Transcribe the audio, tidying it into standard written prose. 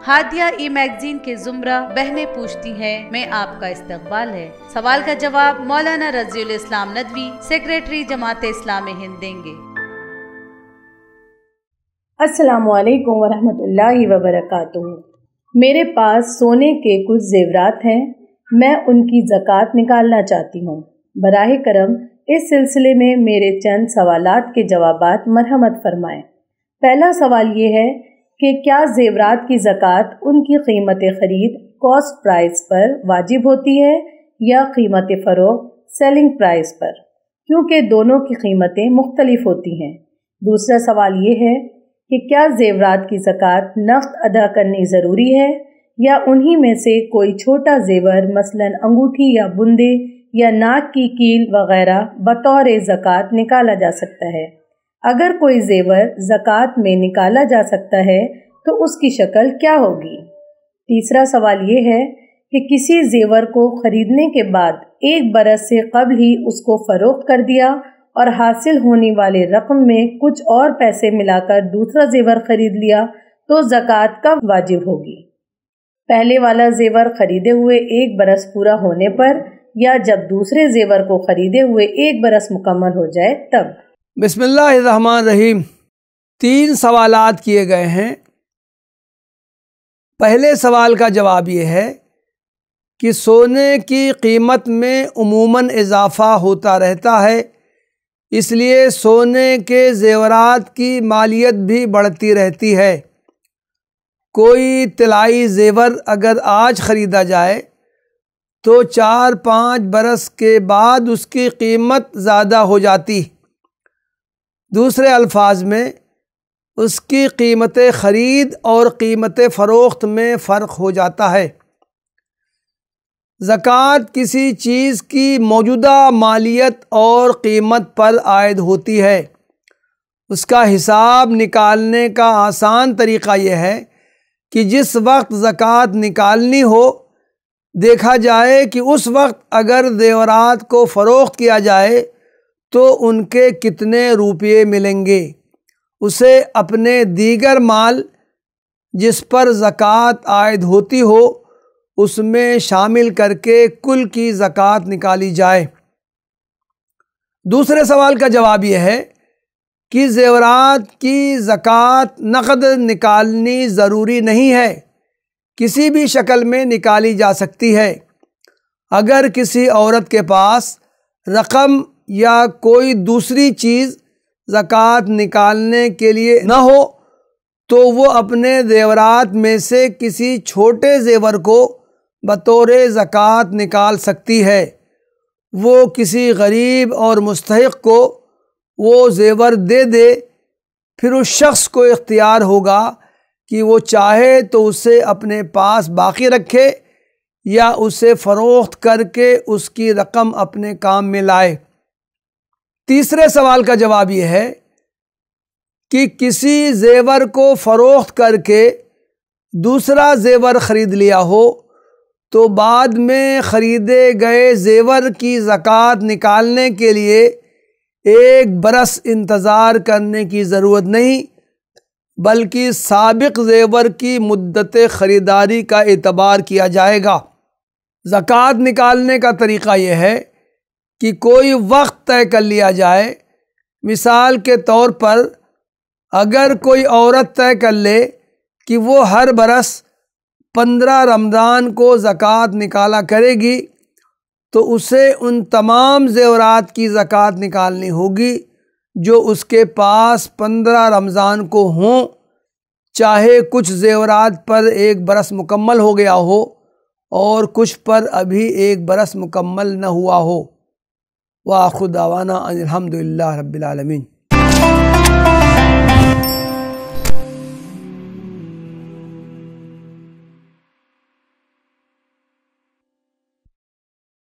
Hadiya e magazine के जुमरा बहनें पूछती हैं में आपका इस्तकबाल है। सवाल का जवाब मौलाना रज़ीउल इस्लाम नदवी, सेक्रेटरी जमात इस्लामी हिंद देंगे। अस्सलामु अलैकुम वरहमतुल्लाहि वबरकातुहू। मेरे पास सोने के कुछ जेवरात हैं, मैं उनकी ज़कात निकालना चाहती हूँ। बराह करम इस सिलसिले में मेरे चंद सवालात के जवाबात मरहमत फरमाएं। पहला सवाल ये है कि क्या जेवरात की ज़कात उनकी कीमत ख़रीद कॉस्ट प्राइस पर वाजिब होती है या कीमत फ़रोख्त सेलिंग प्राइस पर, क्योंकि दोनों की कीमतें मुख्तलिफ होती हैं। दूसरा सवाल ये है कि क्या जेवरात की ज़कात नक़द अदा करनी ज़रूरी है या उन्हीं में से कोई छोटा जेवर मसलन अंगूठी या बुंदे या नाक की कील वगैरह बतौर ज़कात निकाला जा सकता है। अगर कोई जेवर ज़कात में निकाला जा सकता है तो उसकी शक्ल क्या होगी। तीसरा सवाल ये है कि किसी जेवर को ख़रीदने के बाद 1 बरस से कबल ही उसको फ़रोख्त कर दिया और हासिल होने वाले रकम में कुछ और पैसे मिलाकर दूसरा जेवर ख़रीद लिया तो ज़कात कब वाजिब होगी। पहले वाला जेवर ख़रीदे हुए 1 बरस पूरा होने पर या जब दूसरे जेवर को ख़रीदे हुए 1 बरस मुकम्मल हो जाए तब। बिस्मिल्लाहिर्रहमानिर्रहीम। 3 सवालात किए गए हैं। पहले सवाल का जवाब ये है कि सोने की कीमत में उमूमन इजाफ़ा होता रहता है, इसलिए सोने के ज़ेवरात की मालियत भी बढ़ती रहती है। कोई तिलाई ज़ेवर अगर आज ख़रीदा जाए तो 4-5 बरस के बाद उसकी कीमत ज़्यादा हो जाती। दूसरे अल्फाज में उसकी कीमत ख़रीद और कीमत फ़रोख्त में फ़र्क हो जाता है। ज़कात किसी चीज़ की मौजूदा मालियत और कीमत पर आयद होती है। उसका हिसाब निकालने का आसान तरीक़ा यह है कि जिस वक्त ज़कात निकालनी हो देखा जाए कि उस वक्त अगर ज़ेवरात को फ़रोख्त किया जाए तो उनके कितने रुपये मिलेंगे। उसे अपने दीगर माल जिस पर ज़कात आयद होती हो उसमें शामिल करके कुल की ज़कात निकाली जाए। दूसरे सवाल का जवाब यह है कि ज़ेवरात की ज़कात नक़द निकालनी ज़रूरी नहीं है, किसी भी शक्ल में निकाली जा सकती है। अगर किसी औरत के पास रकम या कोई दूसरी चीज़ ज़कात निकालने के लिए न हो तो वो अपने ज़ेवरात में से किसी छोटे ज़ेवर को बतौर ज़कात निकाल सकती है। वो किसी गरीब और मुस्तहिक़ को वो ज़ेवर दे दे, फिर उस शख्स को इख्तियार होगा कि वो चाहे तो उसे अपने पास बाकी रखे या उसे फ़रोख्त करके उसकी रकम अपने काम में लाए। तीसरे सवाल का जवाब यह है कि किसी ज़ेवर को फ़रोख्त करके दूसरा ज़ेवर ख़रीद लिया हो तो बाद में ख़रीदे गए ज़ेवर की ज़कात निकालने के लिए 1 बरस इंतज़ार करने की ज़रूरत नहीं, बल्कि साबिक़ ज़ेवर की मुद्दत ख़रीदारी का एतबार किया जाएगा। ज़कात निकालने का तरीक़ा यह है कि कोई वक्त तय कर लिया जाए। मिसाल के तौर पर अगर कोई औरत तय कर ले कि वो हर बरस 15 रमज़ान को ज़कात निकाला करेगी तो उसे उन तमाम ज़ेवरात की ज़कात निकालनी होगी जो उसके पास 15 रमज़ान को हों, चाहे कुछ ज़ेवरात पर 1 बरस मुकम्मल हो गया हो और कुछ पर अभी 1 बरस मुकम्मल न हुआ हो। व आखिर दावाना अनिल हम्दुलिल्लाहि रब्बिल आलमीन।